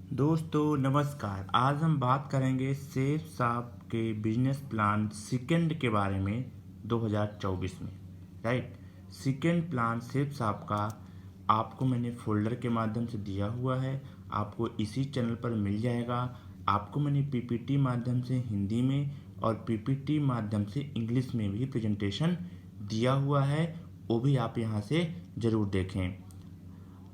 दोस्तों नमस्कार। आज हम बात करेंगे सेफ साहब के बिजनेस प्लान सेकंड के बारे में 2024 में। राइट। सेकंड प्लान सेफ साहब का आपको मैंने फोल्डर के माध्यम से दिया हुआ है, आपको इसी चैनल पर मिल जाएगा। आपको मैंने पीपीटी माध्यम से हिंदी में और पीपीटी माध्यम से इंग्लिश में भी प्रेजेंटेशन दिया हुआ है, वो भी आप यहाँ से ज़रूर देखें।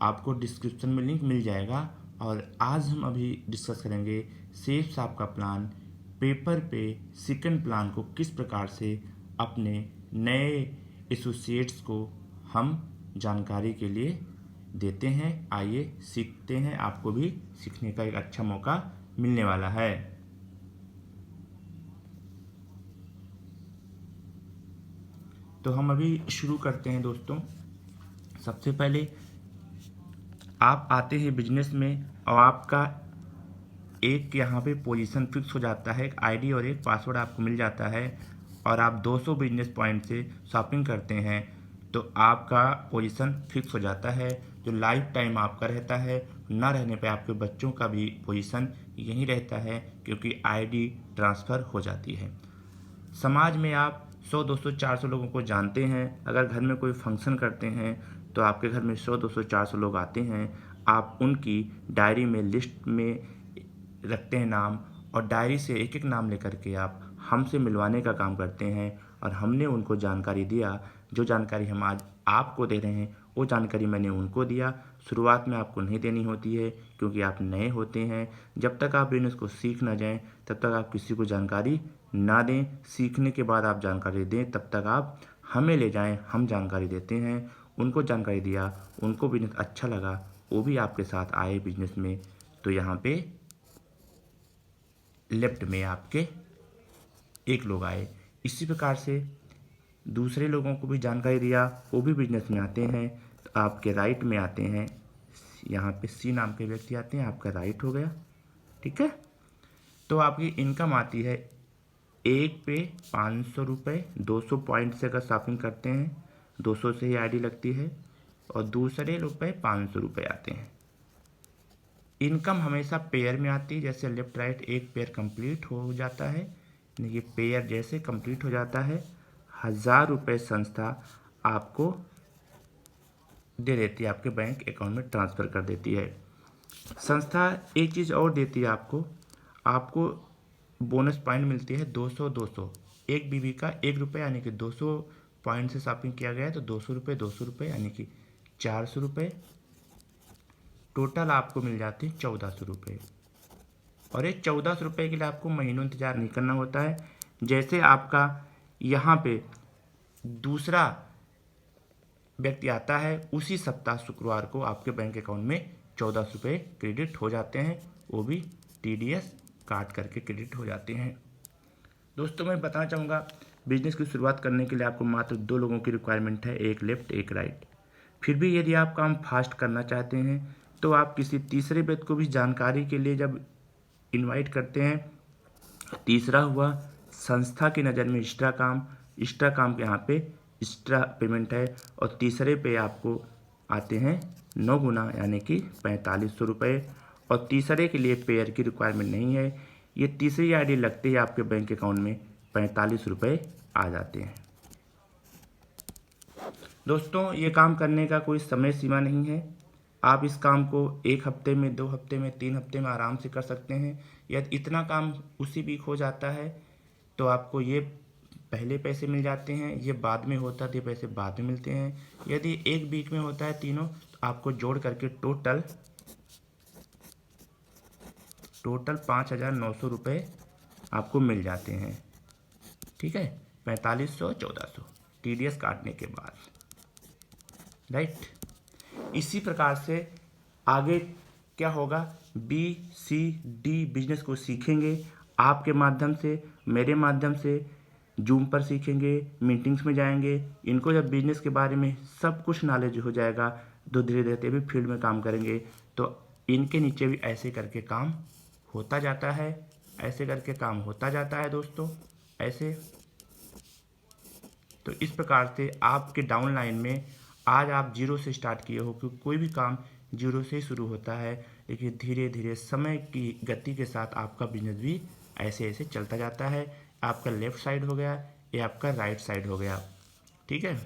आपको डिस्क्रिप्शन में लिंक मिल जाएगा। और आज हम अभी डिस्कस करेंगे सेफ साहब का प्लान पेपर पे सेकंड प्लान को किस प्रकार से अपने नए एसोसिएट्स को हम जानकारी के लिए देते हैं। आइए सीखते हैं, आपको भी सीखने का एक अच्छा मौका मिलने वाला है। तो हम अभी शुरू करते हैं दोस्तों। सबसे पहले आप आते हैं बिजनेस में और आपका एक यहाँ पे पोजीशन फिक्स हो जाता है, एक आईडी और एक पासवर्ड आपको मिल जाता है और आप 200 बिजनेस पॉइंट से शॉपिंग करते हैं तो आपका पोजीशन फिक्स हो जाता है, जो लाइफ टाइम आपका रहता है। ना रहने पे आपके बच्चों का भी पोजीशन यहीं रहता है, क्योंकि आईडी ट्रांसफ़र हो जाती है। समाज में आप 100 200 400 लोगों को जानते हैं। अगर घर में कोई फंक्शन करते हैं तो आपके घर में 100 200 400 लोग आते हैं। आप उनकी डायरी में लिस्ट में रखते हैं नाम, और डायरी से एक एक नाम लेकर के आप हमसे मिलवाने का काम करते हैं। और हमने उनको जानकारी दिया, जो जानकारी हम आज आपको दे रहे हैं वो जानकारी मैंने उनको दिया। शुरुआत में आपको नहीं देनी होती है, क्योंकि आप नए होते हैं। जब तक आप बिजनेस को सीख ना जाएं तब तक आप किसी को जानकारी ना दें। सीखने के बाद आप जानकारी दें, तब तक आप हमें ले जाएं, हम जानकारी देते हैं। उनको जानकारी दिया, उनको बिजनेस अच्छा लगा, वो भी आपके साथ आए बिजनेस में, तो यहाँ पे लेफ्ट में आपके एक लोग आए। इसी प्रकार से दूसरे लोगों को भी जानकारी दिया, वो भी बिजनेस में आते हैं। तो आपके राइट में आते हैं, यहाँ पे सी नाम के व्यक्ति आते हैं, आपका राइट हो गया। ठीक है। तो आपकी इनकम आती है एक पे 500 रुपये। 200 पॉइंट से अगर शॉपिंग करते हैं 200 से ही आईडी लगती है, और दूसरे रुपये 500 रुपये आते हैं। इनकम हमेशा पेयर में आती है, जैसे लेफ्ट राइट एक पेयर कंप्लीट हो जाता है, यानी कि पेयर जैसे कंप्लीट हो जाता है 1000 रुपये संस्था आपको दे देती है, आपके बैंक अकाउंट में ट्रांसफ़र कर देती है। संस्था एक चीज़ और देती है आपको बोनस पॉइंट मिलती है 200 200। एक बीबी का 1 रुपये, यानी कि 200 पॉइंट से शॉपिंग किया गया है तो 200 रुपये 200 रुपये, यानी कि 400 रुपये। टोटल आपको मिल जाती है 1400 रुपये। और ये 1400 रुपये के लिए आपको महीनों इंतज़ार नहीं करना होता है। जैसे आपका यहाँ पे दूसरा व्यक्ति आता है, उसी सप्ताह शुक्रवार को आपके बैंक अकाउंट में 1400 रुपये क्रेडिट हो जाते हैं, वो भी टीडीएस काट करके क्रेडिट हो जाते हैं। दोस्तों मैं बताना चाहूँगा, बिजनेस की शुरुआत करने के लिए आपको मात्र 2 लोगों की रिक्वायरमेंट है, एक लेफ्ट एक राइट। फिर भी यदि आप काम फास्ट करना चाहते हैं तो आप किसी तीसरे व्यक्ति को भी जानकारी के लिए जब इनवाइट करते हैं। तीसरा हुआ संस्था की नज़र में एक्स्ट्रा काम के यहाँ पे एक्स्ट्रा पेमेंट है, और तीसरे पे आपको आते हैं 9 गुना, यानी कि 4500 रुपये। और तीसरे के लिए पेयर की रिक्वायरमेंट नहीं है, ये तीसरी आईडी लगते ही आपके बैंक अकाउंट में 45 रुपये आ जाते हैं। दोस्तों ये काम करने का कोई समय सीमा नहीं है। आप इस काम को 1 हफ्ते में, 2 हफ्ते में, 3 हफ्ते में आराम से कर सकते हैं। यदि इतना काम उसी वीक हो जाता है तो आपको ये पहले पैसे मिल जाते हैं, ये बाद में होता है तो ये पैसे बाद में मिलते हैं। यदि एक वीक में होता है तीनों, तो आपको जोड़ करके टोटल 5900 रुपये आपको मिल जाते हैं। ठीक है, 4500 1400 टीडीएस काटने के बाद। राइट। इसी प्रकार से आगे क्या होगा, बी सी डी बिजनेस को सीखेंगे आपके माध्यम से, मेरे माध्यम से। जूम पर सीखेंगे, मीटिंग्स में जाएंगे। इनको जब बिजनेस के बारे में सब कुछ नॉलेज हो जाएगा तो धीरे धीरे भी फील्ड में काम करेंगे, तो इनके नीचे भी ऐसे करके काम होता जाता है, ऐसे करके काम होता जाता है दोस्तों, ऐसे। तो इस प्रकार से आपके डाउन लाइन में आज आप जीरो से स्टार्ट किए हो, क्योंकि कोई भी काम जीरो से शुरू होता है, लेकिन धीरे धीरे समय की गति के साथ आपका बिजनेस भी ऐसे ऐसे चलता जाता है। आपका लेफ़्ट साइड हो गया, ये आपका राइट साइड हो गया, ठीक है।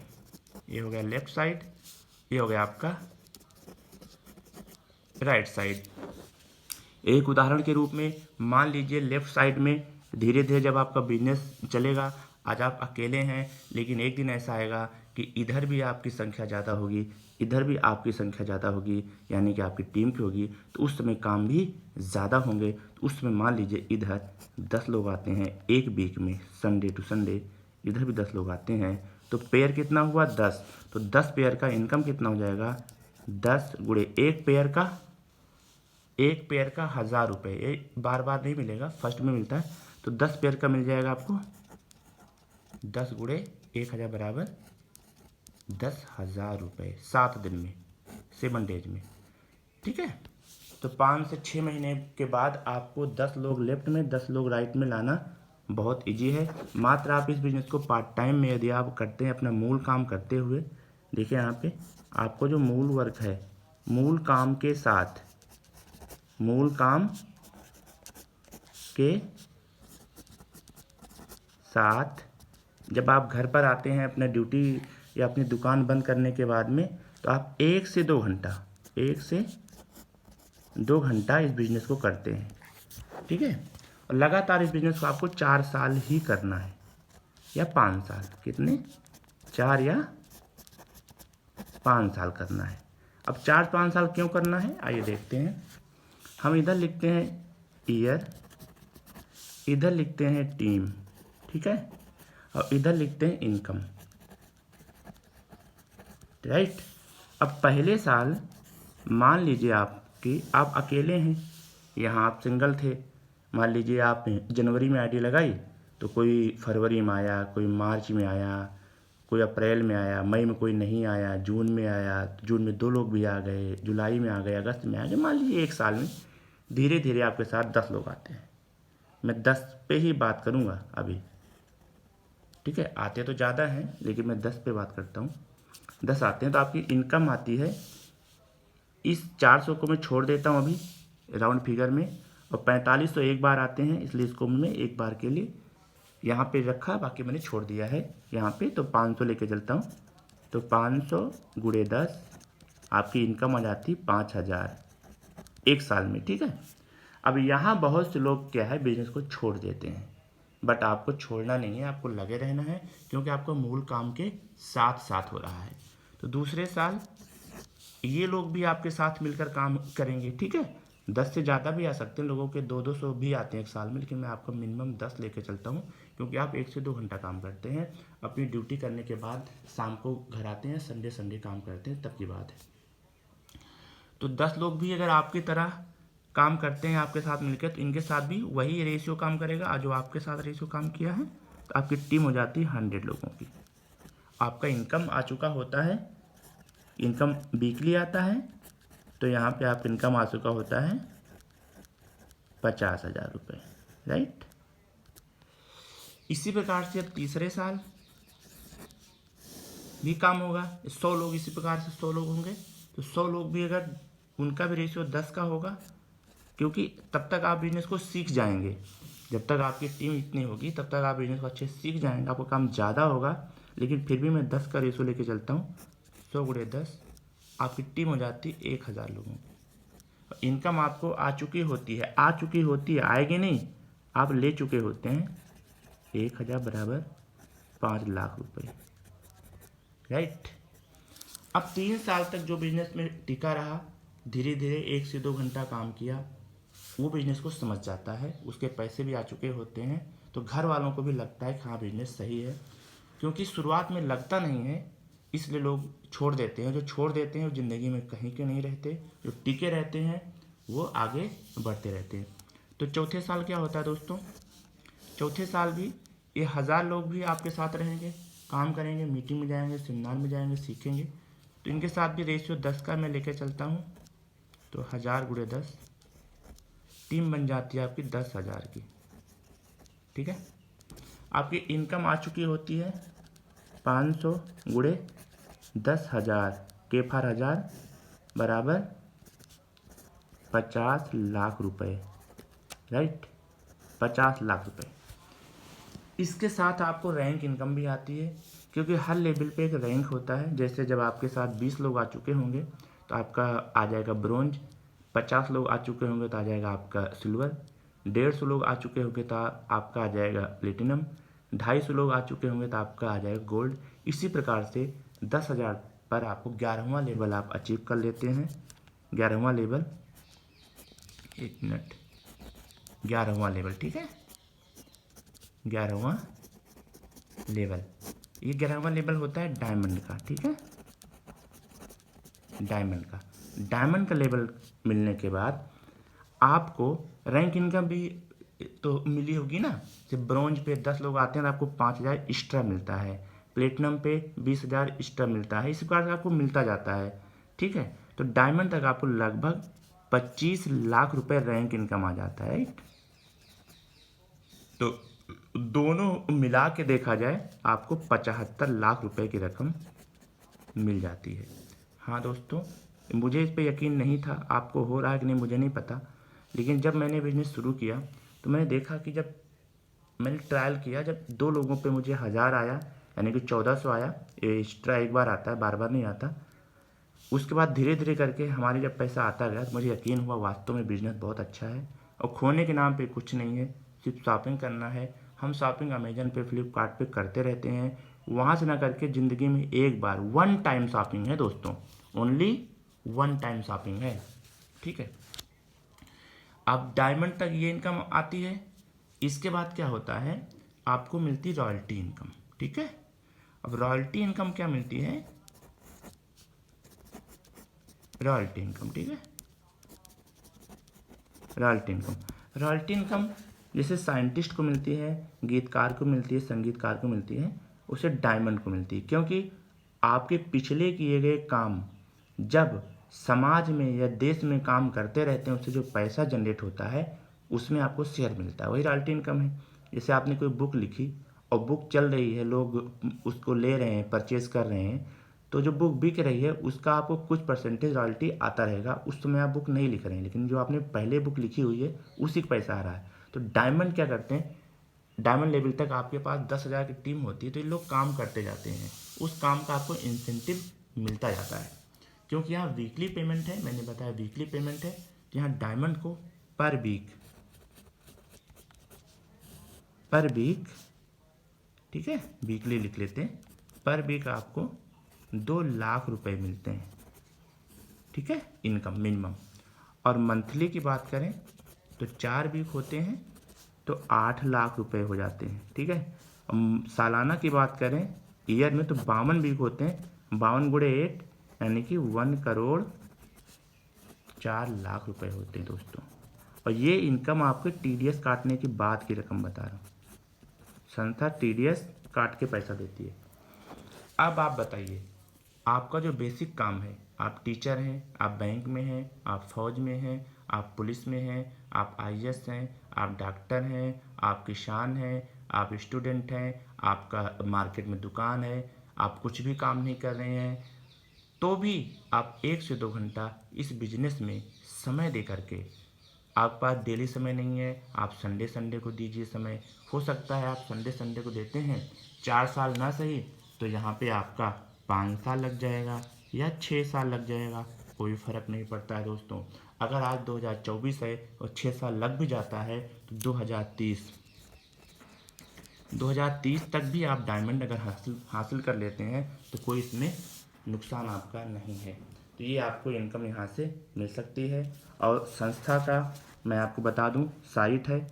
ये हो गया लेफ़्ट साइड, ये हो गया आपका राइट साइड। एक उदाहरण के रूप में मान लीजिए लेफ़्ट साइड में धीरे धीरे जब आपका बिजनेस चलेगा, आज आप अकेले हैं, लेकिन एक दिन ऐसा आएगा कि इधर भी आपकी संख्या ज़्यादा होगी, इधर भी आपकी संख्या ज़्यादा होगी, यानी कि आपकी टीम की होगी, तो उस समय काम भी ज़्यादा होंगे। तो उस समय मान लीजिए इधर 10 लोग आते हैं एक वीक में, संडे टू संडे, इधर भी 10 लोग आते हैं, तो पेयर कितना हुआ 10, तो 10 पेयर का इनकम कितना हो जाएगा, 10 गुणे एक पेयर का 1000 रुपये। ये बार बार नहीं मिलेगा, फर्स्ट में मिलता है, तो 10 पेयर का मिल जाएगा आपको 10 गुणे 1000 बराबर 10,000 रुपये 7 दिन में, 7 डेज में, ठीक है। तो 5 से 6 महीने के बाद आपको 10 लोग लेफ्ट में 10 लोग राइट में लाना बहुत इजी है। मात्र आप इस बिज़नेस को पार्ट टाइम में यदि आप करते हैं अपना मूल काम करते हुए, देखिए यहाँ पे आपको जो मूल वर्क है, मूल काम के साथ जब आप घर पर आते हैं अपना ड्यूटी या अपनी दुकान बंद करने के बाद में, तो आप 1 से 2 घंटा इस बिज़नेस को करते हैं, ठीक है। और लगातार इस बिज़नेस को आपको 4 साल ही करना है या 5 साल, कितने, 4 या 5 साल करना है। अब 4-5 साल क्यों करना है, आइए देखते हैं। हम इधर लिखते हैं ईयर, इधर लिखते हैं टीम, ठीक है, और इधर लिखते हैं इनकम, राइट। अब पहले साल मान लीजिए आप अकेले हैं, यहाँ आप सिंगल थे, मान लीजिए आप जनवरी में आईडी लगाई, तो कोई फरवरी में आया, कोई मार्च में आया, कोई अप्रैल में आया, मई में कोई नहीं आया, जून में आया, जून में 2 लोग भी आ गए, जुलाई में आ गए, अगस्त में आ गए। मान लीजिए एक साल में धीरे धीरे आपके साथ 10 लोग आते हैं। मैं 10 पे ही बात करूँगा अभी, ठीक है। आते तो ज़्यादा हैं, लेकिन मैं 10 पे बात करता हूँ। 10 आते हैं तो आपकी इनकम आती है, इस 400 को मैं छोड़ देता हूँ अभी राउंड फिगर में, और 4500 एक बार आते हैं, इसलिए इसको मैं एक बार के लिए यहाँ पे रखा, बाकी मैंने छोड़ दिया है यहाँ पे। तो 500 लेके चलता हूँ, तो 500 गुणे 10 आपकी इनकम आ जाती 5000 एक साल में, ठीक है। अब यहाँ बहुत से लोग क्या है, बिजनेस को छोड़ देते हैं, बट आपको छोड़ना नहीं है, आपको लगे रहना है, क्योंकि आपका मूल काम के साथ साथ हो रहा है। तो दूसरे साल ये लोग भी आपके साथ मिलकर काम करेंगे, ठीक है। 10 से ज़्यादा भी आ सकते हैं, लोगों के 200 भी आते हैं एक साल में, लेकिन मैं आपका मिनिमम 10 लेके चलता हूँ, क्योंकि आप 1 से 2 घंटा काम करते हैं। अपनी ड्यूटी करने के बाद शाम को घर आते हैं, संडे काम करते हैं, तब की बात है। तो 10 लोग भी अगर आपकी तरह काम करते हैं आपके साथ मिलकर, तो इनके साथ भी वही रेशियो काम करेगा जो आपके साथ रेशियो काम किया है, तो आपकी टीम हो जाती है 100 लोगों की। आपका इनकम आ चुका होता है, इनकम वीकली आता है, तो यहाँ पे आप इनकम आ चुका होता है 50,000 रुपये, राइट। इसी प्रकार से अब तीसरे साल भी काम होगा, 100 लोग, इसी प्रकार से 100 लोग होंगे, तो 100 लोग भी अगर उनका भी रेशियो 10 का होगा, क्योंकि तब तक आप बिजनेस को सीख जाएंगे, जब तक आपकी टीम इतनी होगी तब तक आप बिजनेस को अच्छे से सीख जाएंगे, आपको काम ज़्यादा होगा, लेकिन फिर भी मैं 10 का रेशियो लेके चलता हूँ। 100 गुणे 10 आपकी टीम हो जाती 1000 लोगों की। इनकम आपको आ चुकी होती है, आएगी नहीं, आप ले चुके होते हैं 1000 बराबर 5 लाख रुपये, राइट। अब 3 साल तक जो बिजनेस में टिका रहा, धीरे धीरे 1 से 2 घंटा काम किया, वो बिजनेस को समझ जाता है, उसके पैसे भी आ चुके होते हैं, तो घर वालों को भी लगता है कि हाँ बिजनेस सही है। क्योंकि शुरुआत में लगता नहीं है, इसलिए लोग छोड़ देते हैं। जो छोड़ देते हैं वो ज़िंदगी में कहीं के नहीं रहते, जो टिके रहते हैं वो आगे बढ़ते रहते हैं। तो चौथे साल क्या होता है दोस्तों, चौथे साल भी ये 1000 लोग भी आपके साथ रहेंगे, काम करेंगे, मीटिंग में जाएंगे, सेमिनार में जाएंगे, सीखेंगे। तो इनके साथ भी रेशियो 10 का मैं लेकर चलता हूँ, तो 1000 गुणे 10 टीम बन जाती है आपकी 10,000 की, ठीक है। आपकी इनकम आ चुकी होती है 500 गुणे 10,000 के फॉर 1000 बराबर 50 लाख रुपए, राइट, 50 लाख रुपए। इसके साथ आपको रैंक इनकम भी आती है, क्योंकि हर लेवल पे एक रैंक होता है। जैसे जब आपके साथ 20 लोग आ चुके होंगे तो आपका आ जाएगा ब्रोंज, 50 लोग आ चुके होंगे तो आ जाएगा आपका सिल्वर, 150 लोग आ चुके होंगे तो आपका आ जाएगा प्लेटिनम, 250 लोग आ चुके होंगे तो आपका आ जाएगा गोल्ड। इसी प्रकार से 10,000 पर आपको 11वां लेवल आप अचीव कर लेते हैं। 11वां लेवल, 1 मिनट, 11वां लेवल, ठीक है, 11वां लेवल। ये 11वां लेवल होता है डायमंड का, ठीक है, डायमंड का लेवल मिलने के बाद आपको रैंक इनकम भी तो मिली होगी ना। जब ब्रॉन्ज पे 10 लोग आते हैं तो आपको 5,000 एक्स्ट्रा मिलता है, प्लेटिनम पे 20,000 एक्स्ट्रा मिलता है, इस प्रकार से आपको मिलता जाता है, ठीक है। तो डायमंड तक आपको लगभग 25 लाख रुपए रैंक इनकम आ जाता है, राइट। तो दोनों मिला के देखा जाए आपको 75 लाख रुपए की रकम मिल जाती है। हाँ दोस्तों, मुझे इस पे यकीन नहीं था, आपको हो रहा है कि नहीं मुझे नहीं पता, लेकिन जब मैंने बिजनेस शुरू किया तो मैंने देखा कि जब मैंने ट्रायल किया, जब 2 लोगों पे मुझे 1000 आया, यानी कि 1400 आया, ये एक्स्ट्रा एक बार आता है, बार बार नहीं आता। उसके बाद धीरे धीरे करके हमारे जब पैसा आता गया तो मुझे यकीन हुआ वास्तव में बिजनेस बहुत अच्छा है और खोने के नाम पे कुछ नहीं है, सिर्फ शॉपिंग करना है। हम शॉपिंग अमेजन पे, फ्लिपकार्ट पे करते रहते हैं, वहाँ से ना करके ज़िंदगी में एक बार वन टाइम शॉपिंग है दोस्तों, ओनली वन टाइम शॉपिंग है, ठीक है। अब डायमंड तक ये इनकम आती है। इसके बाद क्या होता है, आपको मिलती रॉयल्टी इनकम, ठीक है। अब रॉयल्टी इनकम क्या मिलती है, रॉयल्टी इनकम, ठीक है, रॉयल्टी इनकम जैसे साइंटिस्ट को मिलती है, गीतकार को मिलती है, संगीतकार को मिलती है, उसे डायमंड को मिलती है, क्योंकि आपके पिछले किए गए काम जब समाज में या देश में काम करते रहते हैं, उससे जो पैसा जनरेट होता है उसमें आपको शेयर मिलता है, वही रॉयल्टी इनकम है। जैसे आपने कोई बुक लिखी और बुक चल रही है, लोग उसको ले रहे हैं, परचेज कर रहे हैं, तो जो बुक बिक रही है उसका आपको कुछ परसेंटेज रॉयल्टी आता रहेगा। उस समय आप बुक नहीं लिख रहे हैं, लेकिन जो आपने पहले बुक लिखी हुई है उसी का पैसा आ रहा है। तो डायमंड क्या करते हैं, डायमंड लेवल तक आपके पास 10,000 की टीम होती है, तो ये लोग काम करते जाते हैं, उस काम का आपको इंसेंटिव मिलता जाता है। क्योंकि यहाँ वीकली पेमेंट है, मैंने बताया वीकली पेमेंट है, तो यहाँ डायमंड को पर वीक, ठीक है, वीकली लिख लेते हैं, पर वीक आपको 2 लाख रुपए मिलते हैं, ठीक है, इनकम मिनिमम। और मंथली की बात करें तो 4 वीक होते हैं तो 8 लाख रुपए हो जाते हैं, ठीक है। सालाना की बात करें ईयर में तो 52 वीक होते हैं, 52 गुणे 8 यानी कि 1 करोड़ 4 लाख रुपए होते हैं दोस्तों। और ये इनकम आपके TDS काटने की बाद की रकम बता रहा हूँ, संस्था TDS काट के पैसा देती है। अब आप बताइए, आपका जो बेसिक काम है, आप टीचर हैं, आप बैंक में हैं, आप फौज में हैं, आप पुलिस में हैं, आप IAS हैं, आप डॉक्टर हैं, आप किसान हैं, आप स्टूडेंट हैं, आपका मार्केट में दुकान है, आप कुछ भी काम नहीं कर रहे हैं, तो भी आप 1 से 2 घंटा इस बिजनेस में समय दे करके, आपके पास डेली समय नहीं है, आप संडे को दीजिए समय। हो सकता है आप संडे को देते हैं, 4 साल ना सही तो यहाँ पे आपका 5 साल लग जाएगा या 6 साल लग जाएगा, कोई फ़र्क नहीं पड़ता है दोस्तों। अगर आज 2024 है और 6 साल लग भी जाता है तो 2030 तक भी आप डायमंड अगर हासिल कर लेते हैं तो कोई इसमें नुकसान आपका नहीं है। तो ये आपको इनकम यहाँ से मिल सकती है। और संस्था का मैं आपको बता दूं, साइट है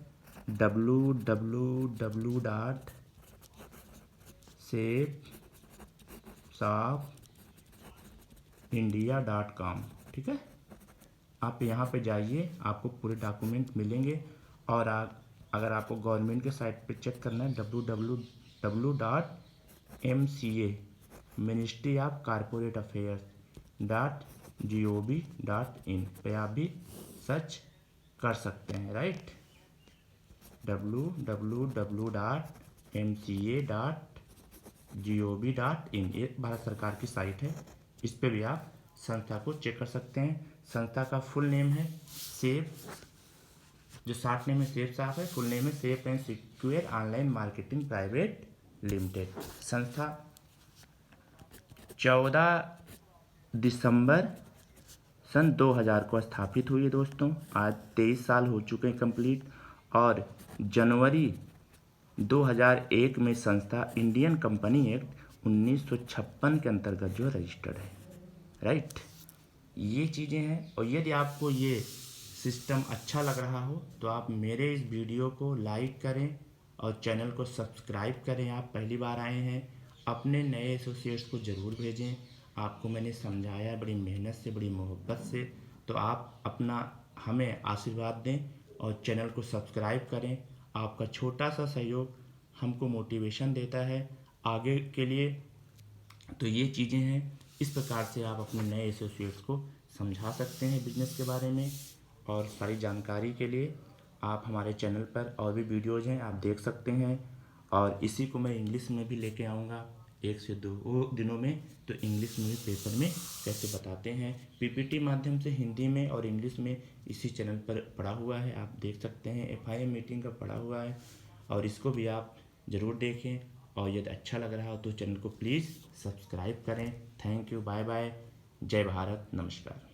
www.safeshopindia.com, ठीक है। आप यहाँ पे जाइए, आपको पूरे डॉक्यूमेंट मिलेंगे। और अगर आपको गवर्नमेंट के साइट पे चेक करना है www.MCA मिनिस्ट्री ऑफ कॉरपोरेट अफेयर्स.gov.in पे आप भी सर्च कर सकते हैं, राइट। www.mca.gov.in ये भारत सरकार की साइट है, इस पे भी आप संस्था को चेक कर सकते हैं। संस्था का फुल नेम है सेफ, जो शॉर्ट नेम है सेफ साहब है, फुल नेम है safe and secure online marketing private limited. संस्था 14 दिसंबर सन 2000 को स्थापित हुई है दोस्तों। आज 23 साल हो चुके हैं कंप्लीट। और जनवरी 2001 में संस्था इंडियन कंपनी एक्ट 1956 के अंतर्गत जो रजिस्टर्ड है। राइट, ये चीज़ें हैं। और यदि आपको ये सिस्टम अच्छा लग रहा हो तो आप मेरे इस वीडियो को लाइक करें और चैनल को सब्सक्राइब करें। आप पहली बार आए हैं, अपने नए एसोसिएट्स को ज़रूर भेजें। आपको मैंने समझाया बड़ी मेहनत से, बड़ी मोहब्बत से, तो आप अपना हमें आशीर्वाद दें और चैनल को सब्सक्राइब करें। आपका छोटा सा सहयोग हमको मोटिवेशन देता है आगे के लिए। तो ये चीज़ें हैं, इस प्रकार से आप अपने नए एसोसिएट्स को समझा सकते हैं बिजनेस के बारे में। और सारी जानकारी के लिए आप हमारे चैनल पर और भी वीडियोज़ हैं, आप देख सकते हैं। और इसी को मैं इंग्लिश में भी लेके आऊँगा 1 से 2 दिनों में। तो इंग्लिश में भी पेपर में कैसे बताते हैं, पीपीटी माध्यम से हिंदी में और इंग्लिश में इसी चैनल पर पड़ा हुआ है, आप देख सकते हैं। FIM मीटिंग का पड़ा हुआ है और इसको भी आप ज़रूर देखें। और यदि अच्छा लग रहा हो तो चैनल को प्लीज़ सब्सक्राइब करें। थैंक यू, बाय बाय, जय भारत, नमस्कार।